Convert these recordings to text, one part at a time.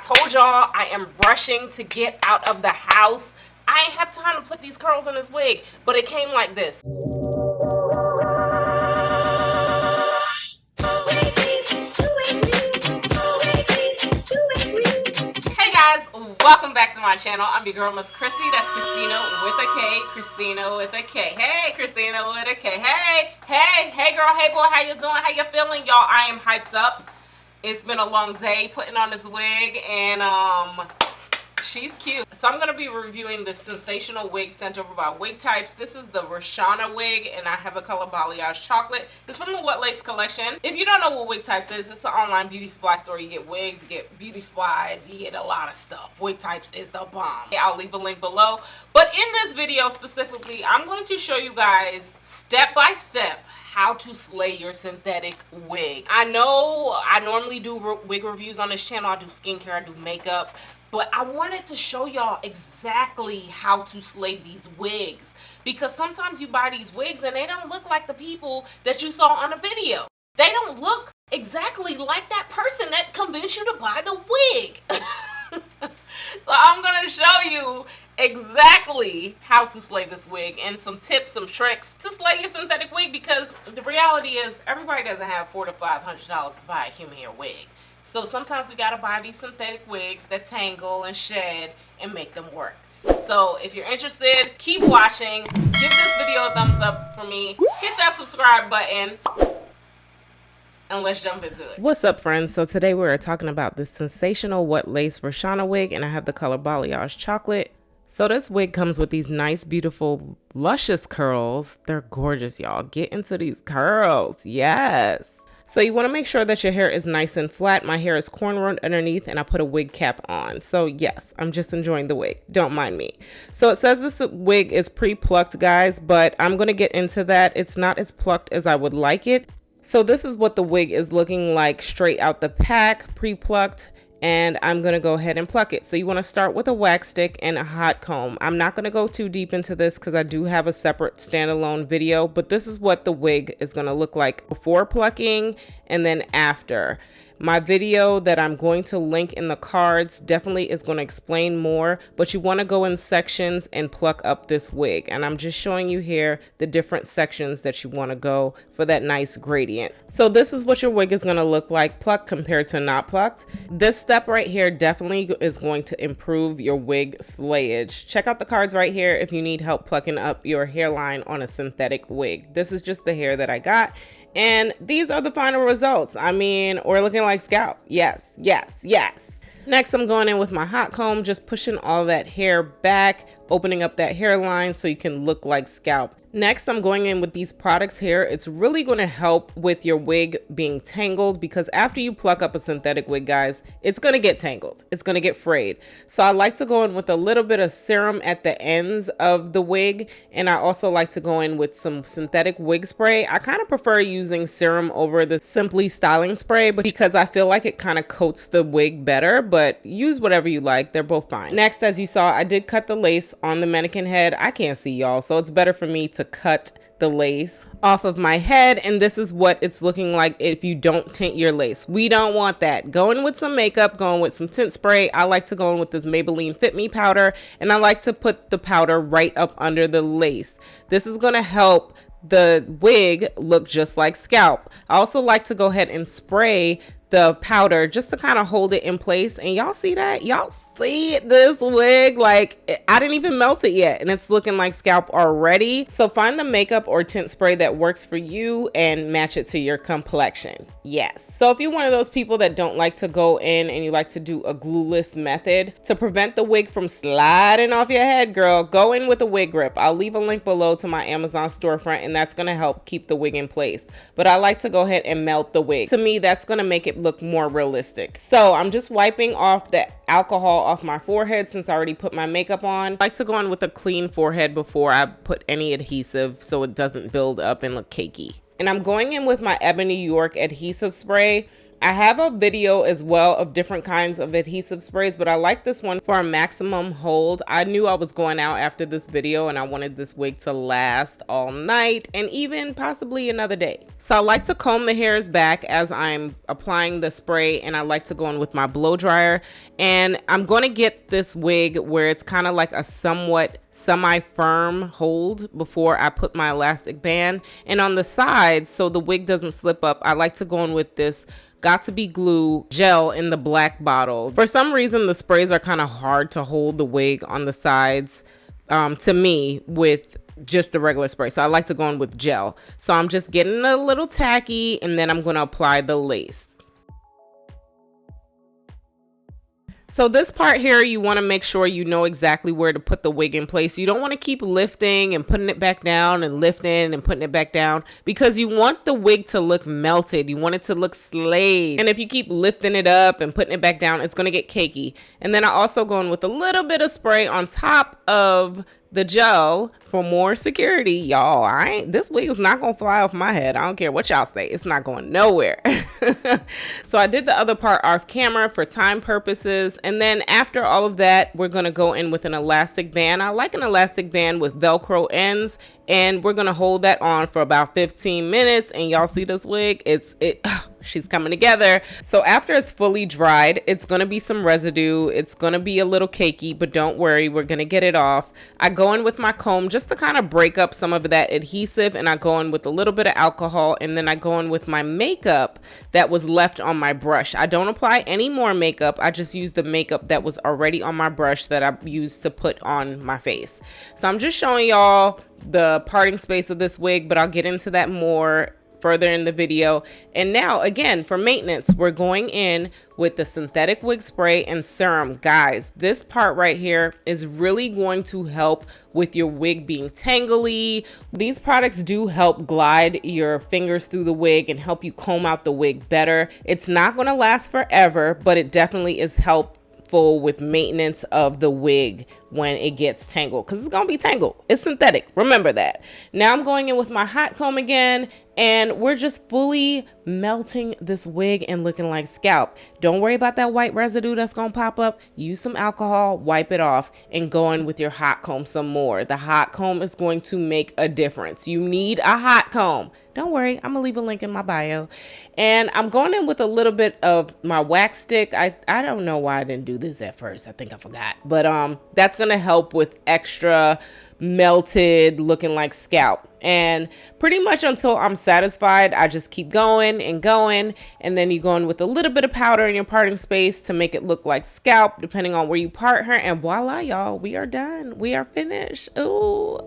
told y'all I am rushing to get out of the house. I ain't have time to put these curls in this wig, but it came like this. Hey guys, welcome back to my channel. I'm your girl, Miss Khrissy. That's Christina with a K. Christina with a K. Hey, Christina with a K. Hey girl, hey boy, how you doing? How you feeling? Y'all, I am hyped up. It's been a long day putting on this wig, and she's cute. So I'm going to be reviewing the Sensational Wig sent over by WIGTYPES. This is the RASHANA wig, and I have the color Balyage Chocolate. It's from the Wet Lace collection. If you don't know what WIGTYPES is, it's an online beauty supply store. You get wigs, you get beauty supplies, you get a lot of stuff. WIGTYPES is the bomb. I'll leave a link below. But in this video specifically, I'm going to show you guys step by step how to slay your synthetic wig. I know I normally do wig reviews on this channel. I do skincare, I do makeup, but I wanted to show y'all exactly how to slay these wigs, because sometimes you buy these wigs and they don't look like the people that you saw on the video. They don't look exactly like that person that convinced you to buy the wig. So I'm gonna show you exactly how to slay this wig and some tips, some tricks to slay your synthetic wig, because the reality is everybody doesn't have $400 to $500 to buy a human hair wig. So sometimes we gotta buy these synthetic wigs that tangle and shed and make them work. So if you're interested, keep watching. Give this video a thumbs up for me. Hit that subscribe button. And let's jump into it. What's up, friends? So today we're talking about this sensational Wet Lace RASHANA wig, and I have the color Balyage Chocolate. So this wig comes with these nice, beautiful, luscious curls. They're gorgeous, y'all. Get into these curls. Yes. So you want to make sure that your hair is nice and flat. My hair is cornrowed underneath, and I put a wig cap on. So yes, I'm just enjoying the wig. Don't mind me. So it says this wig is pre-plucked, guys, but I'm going to get into that. It's not as plucked as I would like it. So this is what the wig is looking like straight out the pack, pre-plucked, and I'm going to go ahead and pluck it. So you want to start with a wax stick and a hot comb. I'm not going to go too deep into this because I do have a separate standalone video, but this is what the wig is going to look like before plucking and then after. My video that I'm going to link in the cards definitely is going to explain more, but you want to go in sections and pluck up this wig. And I'm just showing you here the different sections that you want to go for that nice gradient. So this is what your wig is going to look like plucked compared to not plucked. This step right here definitely is going to improve your wig slayage. Check out the cards right here if you need help plucking up your hairline on a synthetic wig. This is just the hair that I got. And these are the final results. I mean, we're looking like scalp. Yes, yes, yes. Next, I'm going in with my hot comb, just pushing all that hair back, opening up that hairline so you can look like scalp. Next, I'm going in with these products here. It's really going to help with your wig being tangled, because after you pluck up a synthetic wig, guys, it's going to get tangled. It's going to get frayed. So I like to go in with a little bit of serum at the ends of the wig. And I also like to go in with some synthetic wig spray. I kind of prefer using serum over the Simply styling spray, but because I feel like it kind of coats the wig better, but use whatever you like. They're both fine. Next, as you saw, I did cut the lace on the mannequin head. I can't see y'all, so it's better for me to cut the lace off of my head, and this is what it's looking like if you don't tint your lace. We don't want that. Going with some makeup, going with some tint spray. I like to go in with this Maybelline Fit Me powder, and I like to put the powder right up under the lace. This is going to help the wig look just like scalp. I also like to go ahead and spray the powder just to kind of hold it in place. And y'all see that? Y'all see this wig? Like, I didn't even melt it yet and it's looking like scalp already. So find the makeup or tint spray that works for you and match it to your complexion. Yes. So if you're one of those people that don't like to go in and you like to do a glueless method to prevent the wig from sliding off your head, girl, go in with a wig grip. I'll leave a link below to my Amazon storefront, and that's going to help keep the wig in place. But I like to go ahead and melt the wig. To me, that's going to make it look more realistic. So I'm just wiping off the alcohol off my forehead since I already put my makeup on. I like to go in with a clean forehead before I put any adhesive so it doesn't build up and look cakey. And I'm going in with my Ebony York adhesive spray. I have a video as well of different kinds of adhesive sprays, but I like this one for a maximum hold. I knew I was going out after this video and I wanted this wig to last all night and even possibly another day. So I like to comb the hairs back as I'm applying the spray, and I like to go in with my blow dryer. And I'm going to get this wig where it's kind of like a somewhat semi-firm hold before I put my elastic band. And on the sides, so the wig doesn't slip up, I like to go in with this Got To Be Glue gel in the black bottle. For some reason, the sprays are kind of hard to hold the wig on the sides, to me, with just the regular spray. So I like to go in with gel. So I'm just getting a little tacky, and then I'm going to apply the lace. So this part here, you want to make sure you know exactly where to put the wig in place. You don't want to keep lifting and putting it back down and lifting and putting it back down, because you want the wig to look melted. You want it to look slayed. And if you keep lifting it up and putting it back down, it's going to get cakey. And then I also go in with a little bit of spray on top of the gel for more security. Y'all, this wig is not gonna fly off my head. I don't care what y'all say, it's not going nowhere. So I did the other part off camera for time purposes, and then after all of that, we're gonna go in with an elastic band. I like an elastic band with Velcro ends, and we're gonna hold that on for about 15 minutes. And y'all see this wig, she's coming together. So after it's fully dried, it's gonna be some residue, it's gonna be a little cakey, but don't worry, we're gonna get it off. I go in with my comb just to kind of break up some of that adhesive, and I go in with a little bit of alcohol, and then I go in with my makeup that was left on my brush. I don't apply any more makeup, I just use the makeup that was already on my brush that I used to put on my face. So I'm just showing y'all the parting space of this wig, but I'll get into that more further in the video. And now again, for maintenance, we're going in with the synthetic wig spray and serum. Guys, this part right here is really going to help with your wig being tangly. These products do help glide your fingers through the wig and help you comb out the wig better. It's not going to last forever, but it definitely is helpful with maintenance of the wig when it gets tangled, because it's gonna be tangled. It's synthetic, remember that. Now I'm going in with my hot comb again, and we're just fully melting this wig and looking like scalp. Don't worry about that white residue that's gonna pop up. Use some alcohol, wipe it off, and go in with your hot comb some more. The hot comb is going to make a difference. You need a hot comb. Don't worry, I'm gonna leave a link in my bio. And I'm going in with a little bit of my wax stick. I don't know why I didn't do this at first. I think I forgot. But that's gonna help with extra melted looking like scalp. And pretty much until I'm satisfied, I just keep going and going. And then you go in with a little bit of powder in your parting space to make it look like scalp, depending on where you part her. And voila, y'all, we are done. We are finished. Ooh.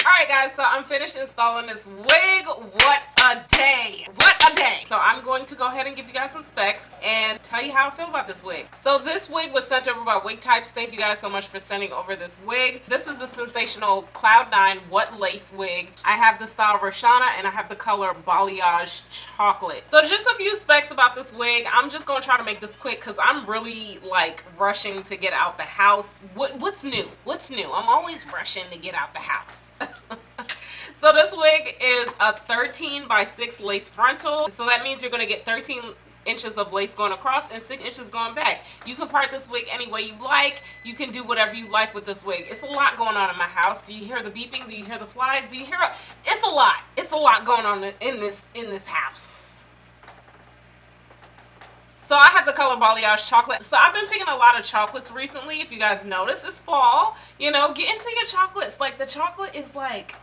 Alright guys, so I'm finished installing this wig. What a day. What a day. So I'm going to go ahead and give you guys some specs and tell you how I feel about this wig. So this wig was sent over by WIGTYPES. Thank you guys so much for sending over this wig. This is the Sensational Cloud 9 What Lace Wig. I have the style RASHANA and I have the color Balyage Chocolate. So just a few specs about this wig. I'm just going to try to make this quick because I'm really like rushing to get out the house. What's new? What's new? I'm always rushing to get out the house. So this wig is a 13 by 6 lace frontal. So that means you're going to get 13 inches of lace going across and 6 inches going back. You can part this wig any way you like. You can do whatever you like with this wig. It's a lot going on in my house. Do you hear the beeping? Do you hear the flies? Do you hear it's a lot. It's a lot going on in this house. So I have the color Balyage Chocolate. So I've been picking a lot of chocolates recently. If you guys notice, it's fall. You know, get into your chocolates. Like the chocolate is like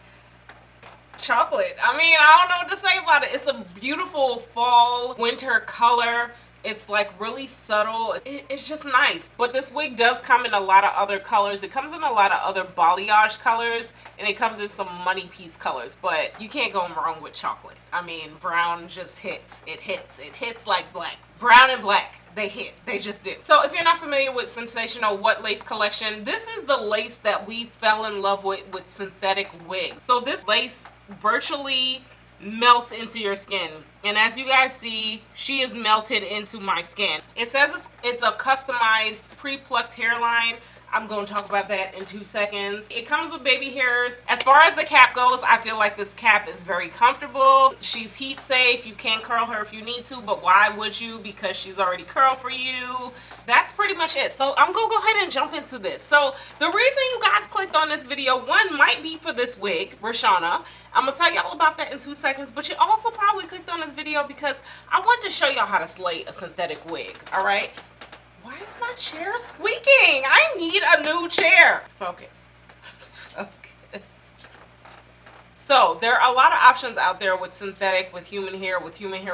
chocolate. I mean, I don't know what to say about it. It's a beautiful fall winter color. It's like really subtle. It's just nice. But this wig does come in a lot of other colors. It comes in a lot of other balayage colors, and it comes in some money piece colors. But you can't go wrong with chocolate. I mean, brown just hits. It hits like black. Brown and black, they hit. They just do. So if you're not familiar with Sensational What Lace collection, this is the lace that we fell in love with synthetic wigs. So this lace virtually melts into your skin, and as you guys see, she is melted into my skin. It says it's a customized pre-plucked hairline. I'm going to talk about that in 2 seconds. It comes with baby hairs. As far as the cap goes, I feel like this cap is very comfortable. She's heat safe. You can curl her if you need to, but why would you? Because she's already curled for you. That's pretty much it. So I'm going to go ahead and jump into this. So the reason you guys clicked on this video, one, might be for this wig, RASHANA. I'm going to tell y'all about that in 2 seconds, but you also probably clicked on this video because I wanted to show y'all how to slay a synthetic wig, all right? Why is my chair squeaking? I need a new chair. Focus. Focus. So there are a lot of options out there with synthetic, with human hair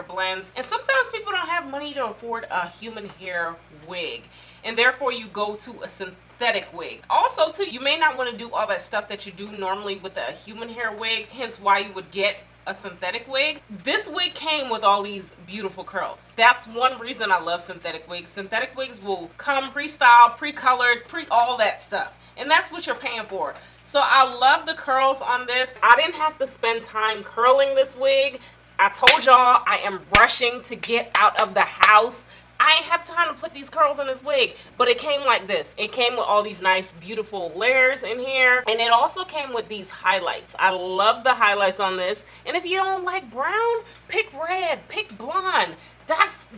blends. And sometimes people don't have money to afford a human hair wig. And therefore you go to a synthetic wig. Also too, you may not want to do all that stuff that you do normally with a human hair wig. Hence why you would get a synthetic wig. This wig came with all these beautiful curls. That's one reason I love synthetic wigs. Synthetic wigs will come pre-styled, pre-colored, all that stuff. And that's what you're paying for. So I love the curls on this. I didn't have to spend time curling this wig. I told y'all I am rushing to get out of the house. I ain't have time to put these curls on this wig, but it came like this. It came with all these nice, beautiful layers in here, and it also came with these highlights. I love the highlights on this, and if you don't like brown, pick red, pick blonde.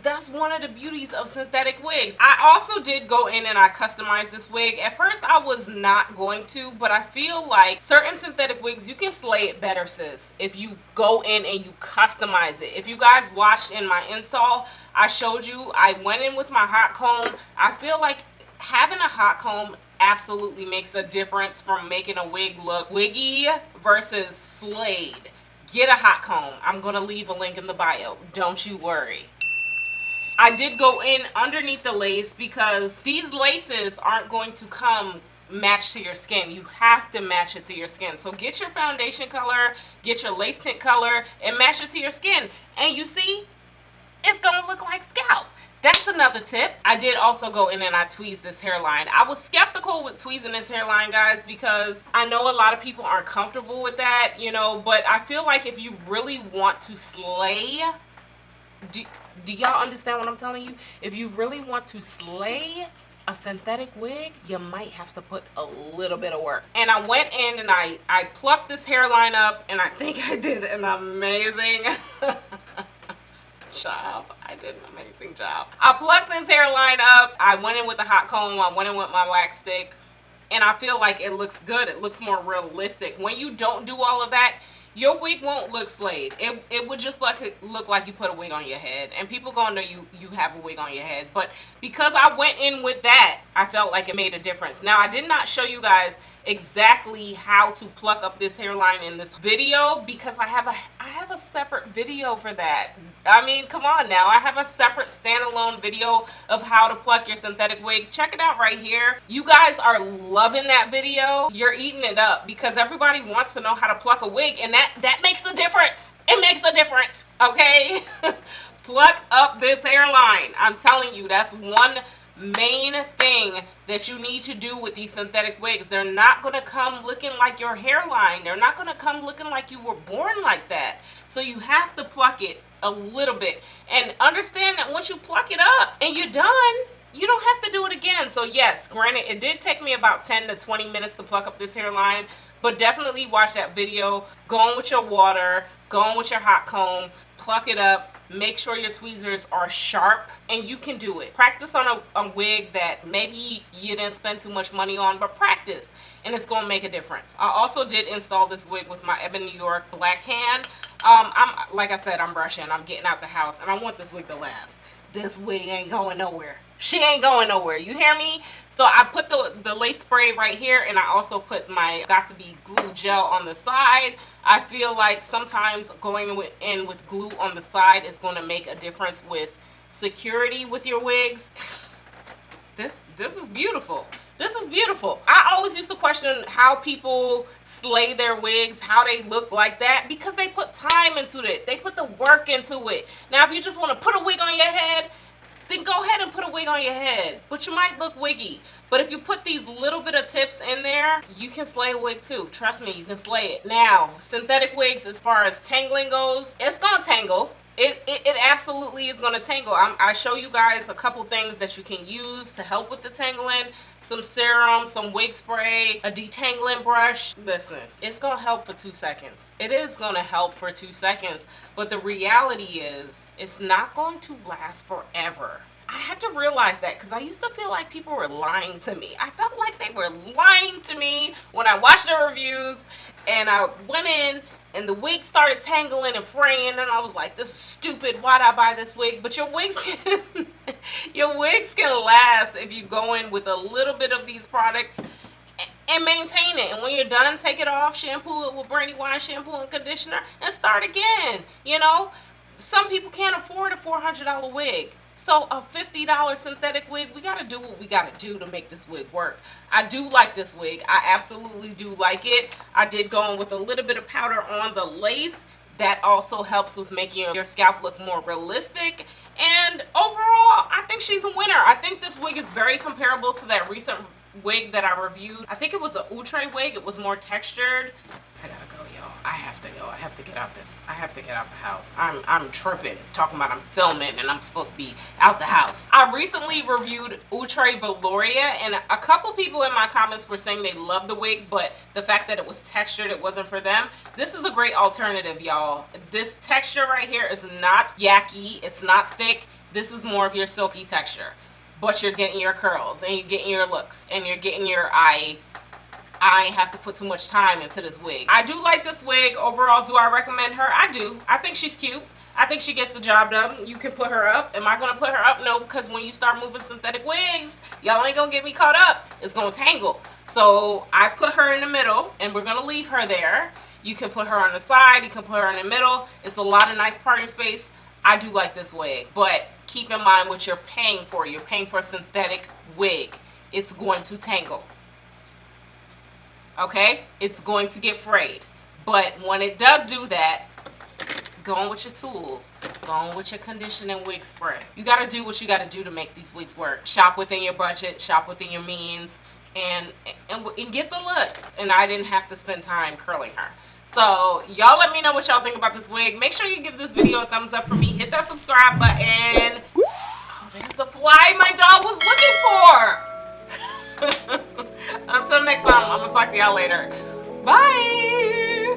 That's one of the beauties of synthetic wigs. I also did go in and I customized this wig. At first, I was not going to, but I feel like certain synthetic wigs, you can slay it better, sis, if you go in and you customize it. If you guys watched in my install, I showed you, I went in with my hot comb. I feel like having a hot comb absolutely makes a difference from making a wig look wiggy versus slayed. Get a hot comb. I'm going to leave a link in the bio. Don't you worry. I did go in underneath the lace because these laces aren't going to come match to your skin. You have to match it to your skin. So get your foundation color, get your lace tint color, and match it to your skin. And you see, it's going to look like scalp. That's another tip. I did also go in and I tweezed this hairline. I was skeptical with tweezing this hairline, guys, because I know a lot of people aren't comfortable with that, you know, but I feel like if you really want to slay, do y'all understand what I'm telling you? If you really want to slay a synthetic wig, you might have to put a little bit of work. And I went in and I plucked this hairline up, and I think I did an amazing job. I did an amazing job. I plucked this hairline up. I went in with a hot comb. I went in with my wax stick, and I feel like it looks good. It looks more realistic. When you don't do all of that, your wig won't look slayed. It would just look like you put a wig on your head, and people gonna know you have a wig on your head. But because I went in with that, I felt like it made a difference. Now, I did not show you guys exactly how to pluck up this hairline in this video because I have a separate video for that. I mean, come on now. I have a separate standalone video of how to pluck your synthetic wig. Check it out right here. You guys are loving that video. You're eating it up because everybody wants to know how to pluck a wig, and that makes a difference. It makes a difference, okay? Pluck up this hairline. I'm telling you, that's one main thing that you need to do with these synthetic wigs. They're not going to come looking like your hairline. They're not going to come looking like you were born like that. So you have to pluck it a little bit and understand that once you pluck it up and you're done, you don't have to do it again. So yes, granted, it did take me about 10 to 20 minutes to pluck up this hairline, but definitely watch that video. Go in with your water, go in with your hot comb, pluck it up, make sure your tweezers are sharp, and you can do it. Practice on a wig that maybe you didn't spend too much money on, but practice, and it's going to make a difference. I also did install this wig with my Ebony New York black can. Like I said, I'm brushing, I'm getting out the house, and I want this wig to last. This wig ain't going nowhere. She ain't going nowhere, you hear me? So I put the lace spray right here, and I also put my Got To Be glue gel on the side. I feel like sometimes going in with glue on the side is going to make a difference with security with your wigs. This is beautiful. This is beautiful. I always used to question how people slay their wigs, how they look like that, because they put time into it. They put the work into it. Now, if you just want to put a wig on your head, then go ahead and put a wig on your head. But you might look wiggy. But if you put these little bit of tips in there, you can slay a wig too. Trust me, you can slay it. Now, synthetic wigs, as far as tangling goes, it's gonna tangle. It absolutely is going to tangle. I show you guys a couple things that you can use to help with the tangling. Some serum, some wig spray, a detangling brush. Listen, it's going to help for 2 seconds. It is going to help for 2 seconds. But the reality is, it's not going to last forever. I had to realize that because I used to feel like people were lying to me. I felt like they were lying to me when I watched the reviews and I went in and the wig started tangling and fraying, and I was like, this is stupid. Why'd I buy this wig? But your wigs can, your wigs can last if you go in with a little bit of these products and maintain it. And when you're done, take it off, shampoo it with Brandywine shampoo and conditioner, and start again. You know, some people can't afford a $400 wig. So a $50 synthetic wig, we got to do what we got to do to make this wig work. I do like this wig. I absolutely do like it. I did go in with a little bit of powder on the lace. That also helps with making your scalp look more realistic. And overall, I think she's a winner. I think this wig is very comparable to that recent wig that I reviewed. I think it was an outre wig. It was more textured. I gotta go, y'all. I have to go. I have to get out this. I have to get out the house. I'm tripping. Talking about I'm filming and I'm supposed to be out the house. I recently reviewed Outre Velouria, and a couple people in my comments were saying they love the wig, but the fact that it was textured, it wasn't for them. This is a great alternative, y'all. This texture right here is not yucky. It's not thick. This is more of your silky texture, but you're getting your curls and you're getting your looks and you're getting your I have to put too much time into this wig. I do like this wig. Overall, do I recommend her? I do. I think she's cute. I think she gets the job done. You can put her up. Am I going to put her up? No, because when you start moving synthetic wigs, y'all ain't going to get me caught up. It's going to tangle. So I put her in the middle, and we're going to leave her there. You can put her on the side. You can put her in the middle. It's a lot of nice parting space. I do like this wig, but keep in mind what you're paying for. You're paying for a synthetic wig. It's going to tangle. Okay, it's going to get frayed, but when it does do that, go on with your tools, go on with your conditioning wig spray. You got to do what you got to do to make these wigs work. Shop within your budget, shop within your means, and get the looks. And I didn't have to spend time curling her. So y'all let me know what y'all think about this wig. Make sure you give this video a thumbs up for me. Hit that subscribe button. Oh, there's the fly my dog was looking for. Until next time, I'm gonna talk to y'all later. Bye.